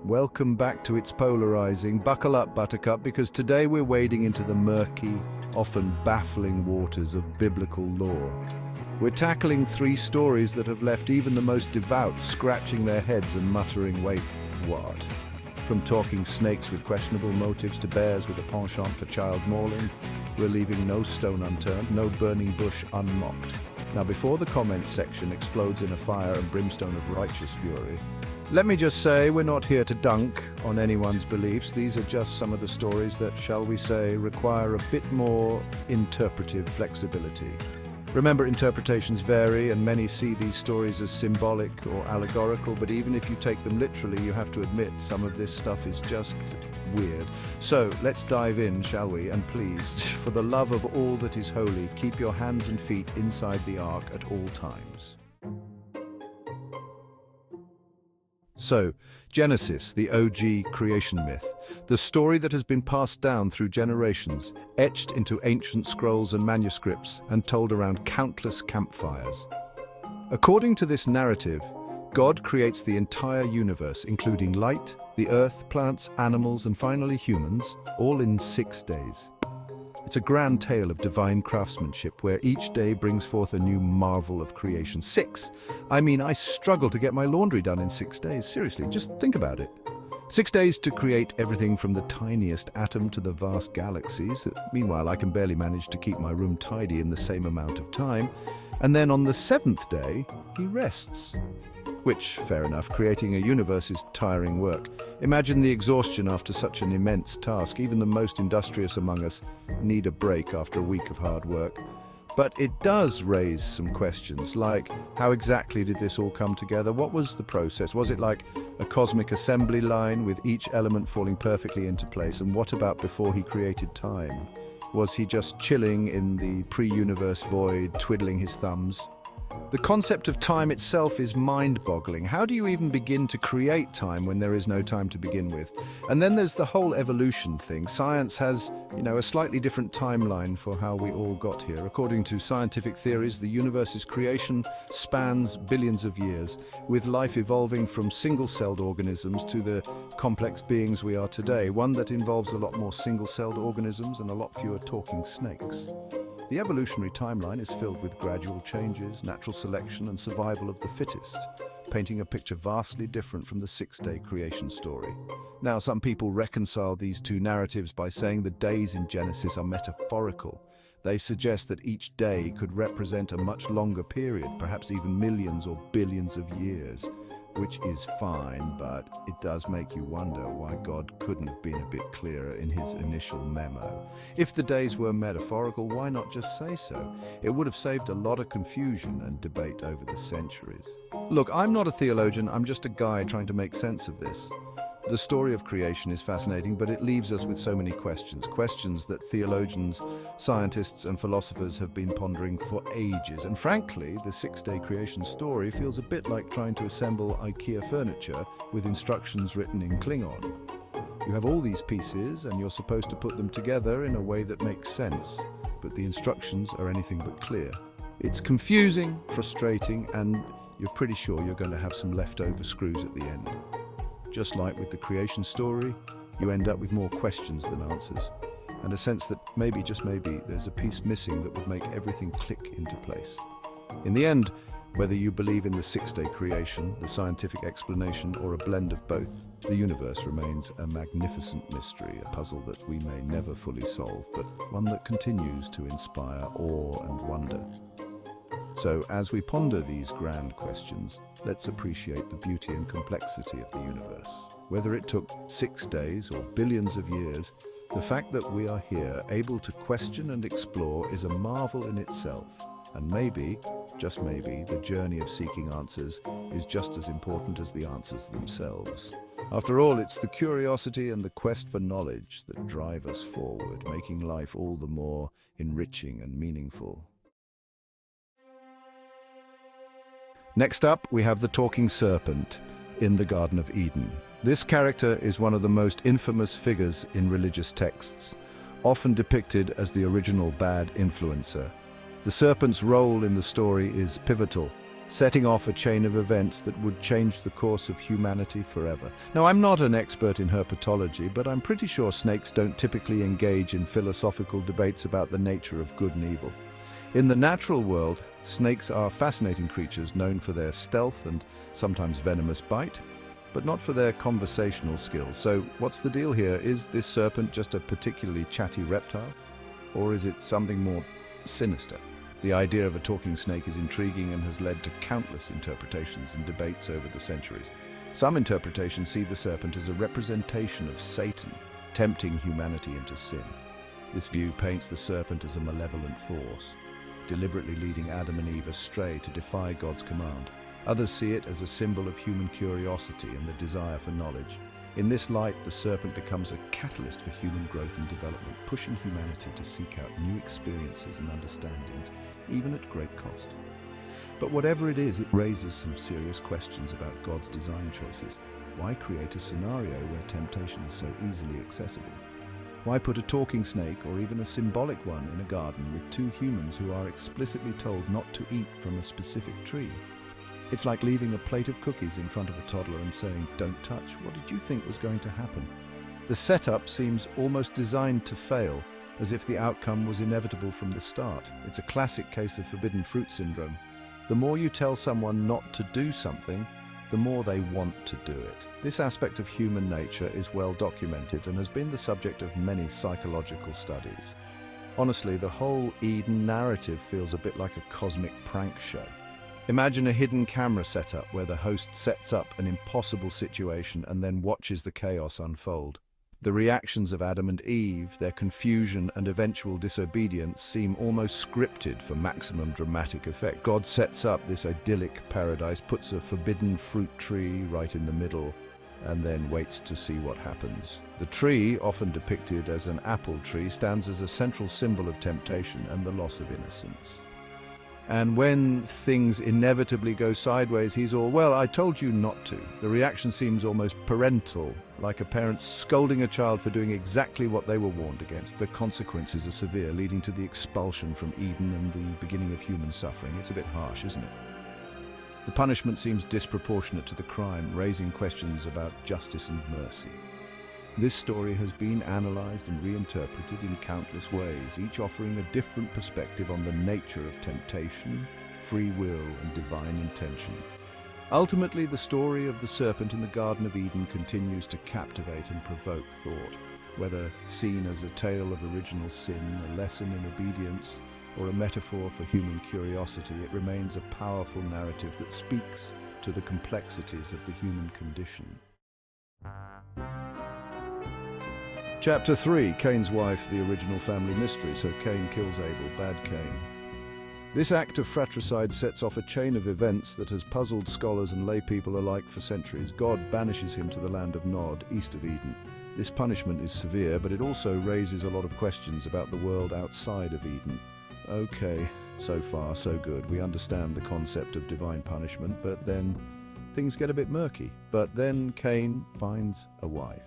Welcome back to It's Polarizing. Buckle up, Buttercup, because today we're wading into the murky, often baffling waters of biblical lore. We're tackling three stories that have left even the most devout scratching their heads and muttering, "Wait, what?" From talking snakes with questionable motives to bears with a penchant for child mauling, we're leaving no stone unturned, no burning bush unmocked. Now, before the comment section explodes in a fire and brimstone of righteous fury, let me just say we're not here to dunk on anyone's beliefs. These are just some of the stories that, shall we say, require a bit more interpretive flexibility. Remember, interpretations vary, and many see these stories as symbolic or allegorical, but even if you take them literally, you have to admit some of this stuff is just weird. So let's dive in, shall we? And please, for the love of all that is holy, keep your hands and feet inside the ark at all times. So, Genesis, the OG creation myth, the story that has been passed down through generations, etched into ancient scrolls and manuscripts, and told around countless campfires. According to this narrative, God creates the entire universe, including light, the earth, plants, animals, and finally humans, all in 6 days. It's a grand tale of divine craftsmanship where each day brings forth a new marvel of creation. 6! I mean, I struggle to get my laundry done in 6 days. Seriously, just think about it. 6 days to create everything from the tiniest atom to the vast galaxies. Meanwhile, I can barely manage to keep my room tidy in the same amount of time. And then on the 7th day, he rests. Which, fair enough, creating a universe is tiring work. Imagine the exhaustion after such an immense task. Even the most industrious among us need a break after a week of hard work. But it does raise some questions, like how exactly did this all come together? What was the process? Was it like a cosmic assembly line with each element falling perfectly into place? And what about before he created time? Was he just chilling in the pre-universe void, twiddling his thumbs? The concept of time itself is mind-boggling. How do you even begin to create time when there is no time to begin with? And then there's the whole evolution thing. Science has, a slightly different timeline for how we all got here. According to scientific theories, the universe's creation spans billions of years, with life evolving from single-celled organisms to the complex beings we are today, one that involves a lot more single-celled organisms and a lot fewer talking snakes. The evolutionary timeline is filled with gradual changes, natural selection, and survival of the fittest, painting a picture vastly different from the 6-day creation story. Now, some people reconcile these two narratives by saying the days in Genesis are metaphorical. They suggest that each day could represent a much longer period, perhaps even millions or billions of years, which is fine, but it does make you wonder why God couldn't have been a bit clearer in his initial memo. If the days were metaphorical, why not just say so? It would have saved a lot of confusion and debate over the centuries. Look, I'm not a theologian, I'm just a guy trying to make sense of this. The story of creation is fascinating, but it leaves us with so many questions. Questions that theologians, scientists, and philosophers have been pondering for ages. And frankly, the 6-day creation story feels a bit like trying to assemble IKEA furniture with instructions written in Klingon. You have all these pieces, and you're supposed to put them together in a way that makes sense, but the instructions are anything but clear. It's confusing, frustrating, and you're pretty sure you're going to have some leftover screws at the end. Just like with the creation story, you end up with more questions than answers, and a sense that maybe, just maybe, there's a piece missing that would make everything click into place. In the end, whether you believe in the 6-day creation, the scientific explanation, or a blend of both, the universe remains a magnificent mystery, a puzzle that we may never fully solve, but one that continues to inspire awe and wonder. So, as we ponder these grand questions, let's appreciate the beauty and complexity of the universe. Whether it took 6 days or billions of years, the fact that we are here, able to question and explore, is a marvel in itself. And maybe, just maybe, the journey of seeking answers is just as important as the answers themselves. After all, it's the curiosity and the quest for knowledge that drive us forward, making life all the more enriching and meaningful. Next up, we have the talking serpent in the Garden of Eden. This character is one of the most infamous figures in religious texts, often depicted as the original bad influencer. The serpent's role in the story is pivotal, setting off a chain of events that would change the course of humanity forever. Now, I'm not an expert in herpetology, but I'm pretty sure snakes don't typically engage in philosophical debates about the nature of good and evil. In the natural world, snakes are fascinating creatures known for their stealth and sometimes venomous bite, but not for their conversational skills. So what's the deal here? Is this serpent just a particularly chatty reptile? Or is it something more sinister? The idea of a talking snake is intriguing and has led to countless interpretations and debates over the centuries. Some interpretations see the serpent as a representation of Satan, tempting humanity into sin. This view paints the serpent as a malevolent force, deliberately leading Adam and Eve astray to defy God's command. Others see it as a symbol of human curiosity and the desire for knowledge. In this light, the serpent becomes a catalyst for human growth and development, pushing humanity to seek out new experiences and understandings, even at great cost. But whatever it is, it raises some serious questions about God's design choices. Why create a scenario where temptation is so easily accessible? Why put a talking snake, or even a symbolic one, in a garden with two humans who are explicitly told not to eat from a specific tree? It's like leaving a plate of cookies in front of a toddler and saying, "Don't touch." What did you think was going to happen? The setup seems almost designed to fail, as if the outcome was inevitable from the start. It's a classic case of forbidden fruit syndrome. The more you tell someone not to do something, the more they want to do it. This aspect of human nature is well documented and has been the subject of many psychological studies. Honestly, the whole Eden narrative feels a bit like a cosmic prank show. Imagine a hidden camera setup where the host sets up an impossible situation and then watches the chaos unfold. The reactions of Adam and Eve, their confusion and eventual disobedience seem almost scripted for maximum dramatic effect. God sets up this idyllic paradise, puts a forbidden fruit tree right in the middle, and then waits to see what happens. The tree, often depicted as an apple tree, stands as a central symbol of temptation and the loss of innocence. And when things inevitably go sideways, he's all, "Well, I told you not to." The reaction seems almost parental, like a parent scolding a child for doing exactly what they were warned against. The consequences are severe, leading to the expulsion from Eden and the beginning of human suffering. It's a bit harsh, isn't it? The punishment seems disproportionate to the crime, raising questions about justice and mercy. This story has been analyzed and reinterpreted in countless ways, each offering a different perspective on the nature of temptation, free will, and divine intention. Ultimately, the story of the serpent in the Garden of Eden continues to captivate and provoke thought. Whether seen as a tale of original sin, a lesson in obedience, or a metaphor for human curiosity, it remains a powerful narrative that speaks to the complexities of the human condition. Chapter 3, Cain's wife, the original family mystery. So Cain kills Abel, bad Cain. This act of fratricide sets off a chain of events that has puzzled scholars and lay people alike for centuries. God banishes him to the land of Nod, east of Eden. This punishment is severe, but it also raises a lot of questions about the world outside of Eden. Okay, so far so good. We understand the concept of divine punishment, but then things get a bit murky. But then Cain finds a wife.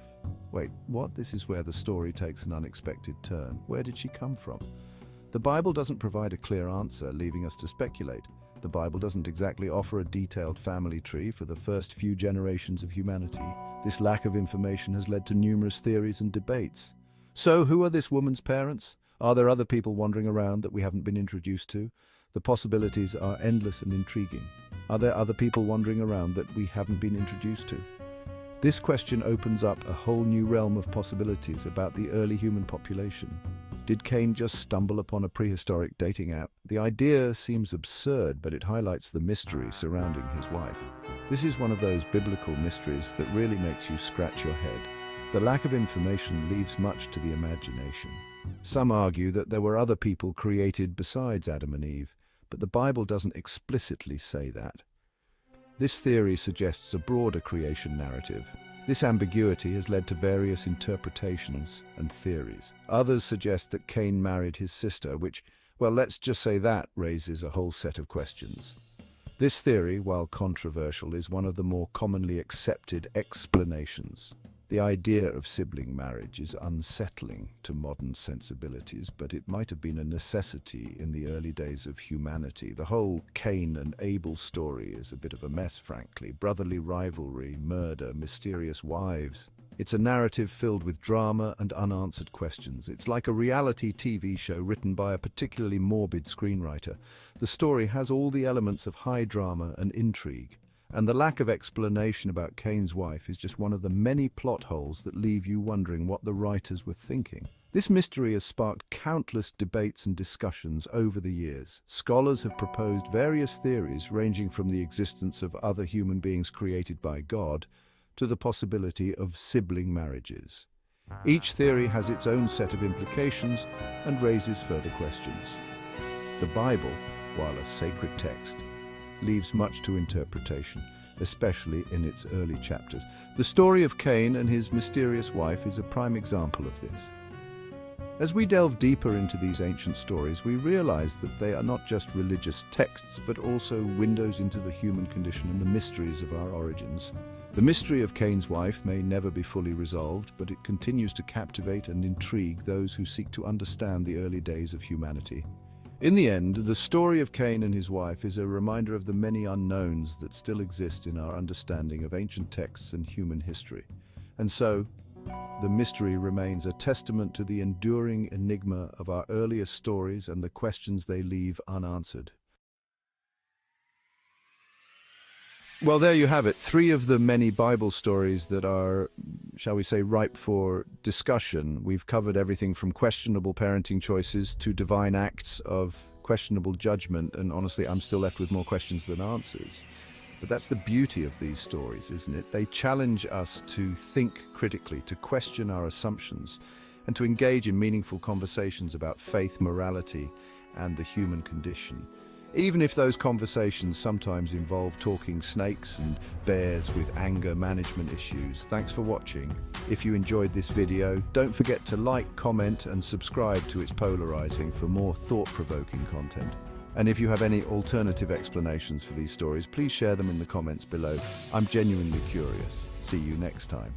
Wait, what? This is where the story takes an unexpected turn. Where did she come from? The Bible doesn't provide a clear answer, leaving us to speculate. The Bible doesn't exactly offer a detailed family tree for the first few generations of humanity. This lack of information has led to numerous theories and debates. So, who are this woman's parents? Are there other people wandering around that we haven't been introduced to? The possibilities are endless and intriguing. Are there other people wandering around that we haven't been introduced to? This question opens up a whole new realm of possibilities about the early human population. Did Cain just stumble upon a prehistoric dating app? The idea seems absurd, but it highlights the mystery surrounding his wife. This is one of those biblical mysteries that really makes you scratch your head. The lack of information leaves much to the imagination. Some argue that there were other people created besides Adam and Eve, but the Bible doesn't explicitly say that. This theory suggests a broader creation narrative. This ambiguity has led to various interpretations and theories. Others suggest that Cain married his sister, which, well, let's just say that raises a whole set of questions. This theory, while controversial, is one of the more commonly accepted explanations. The idea of sibling marriage is unsettling to modern sensibilities, but it might have been a necessity in the early days of humanity. The whole Cain and Abel story is a bit of a mess, frankly. Brotherly rivalry, murder, mysterious wives. It's a narrative filled with drama and unanswered questions. It's like a reality TV show written by a particularly morbid screenwriter. The story has all the elements of high drama and intrigue, and the lack of explanation about Cain's wife is just one of the many plot holes that leave you wondering what the writers were thinking. This mystery has sparked countless debates and discussions over the years. Scholars have proposed various theories ranging from the existence of other human beings created by God to the possibility of sibling marriages. Each theory has its own set of implications and raises further questions. The Bible, while a sacred text, leaves much to interpretation, especially in its early chapters. The story of Cain and his mysterious wife is a prime example of this. As we delve deeper into these ancient stories, we realize that they are not just religious texts, but also windows into the human condition and the mysteries of our origins. The mystery of Cain's wife may never be fully resolved, but it continues to captivate and intrigue those who seek to understand the early days of humanity. In the end, the story of Cain and his wife is a reminder of the many unknowns that still exist in our understanding of ancient texts and human history. And so, the mystery remains a testament to the enduring enigma of our earliest stories and the questions they leave unanswered. Well, there you have it, 3 of the many Bible stories that are, shall we say, ripe for discussion. We've covered everything from questionable parenting choices to divine acts of questionable judgment, and honestly, I'm still left with more questions than answers. But that's the beauty of these stories, isn't it? They challenge us to think critically, to question our assumptions, and to engage in meaningful conversations about faith, morality, and the human condition. Even if those conversations sometimes involve talking snakes and bears with anger management issues. Thanks for watching. If you enjoyed this video, don't forget to like, comment, and subscribe to It's Polarizing for more thought-provoking content. And if you have any alternative explanations for these stories, please share them in the comments below. I'm genuinely curious. See you next time.